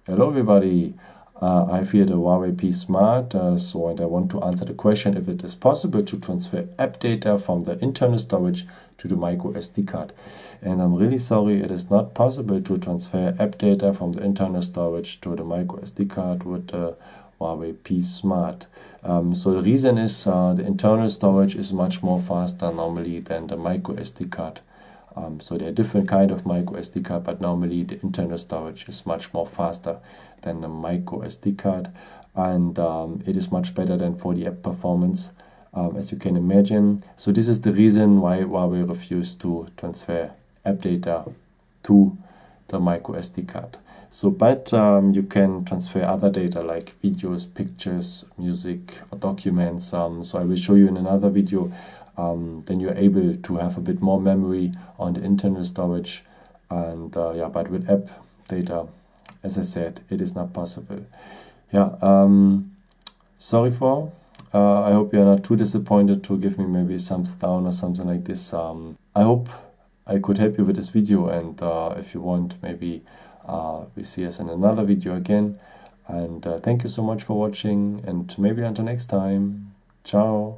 Hello everybody, I have here the Huawei P Smart, and I want to answer the question if it is possible to transfer app data from the internal storage to the micro SD card. And I'm really sorry, it is not possible to transfer app data from the internal storage to the micro SD card with the Huawei P Smart. So the reason is the internal storage is much more faster normally than the micro SD card. So there are different kind of micro SD card, but normally the internal storage is much more faster than the micro SD card, and it is much better than for the app performance, as you can imagine. So this is the reason why Huawei refused to transfer app data to the micro SD card. So, but you can transfer other data like videos, pictures, music, or documents. So I will show you in another video. Then you're able to have a bit more memory on the internal storage, and yeah, but with app data, as I said, it is not possible. Yeah, sorry for. I hope you're not too disappointed to give me maybe a thumbs down or something like this. I hope I could help you with this video, and if you want, maybe we see us in another video again. And thank you so much for watching, and maybe until next time. Ciao.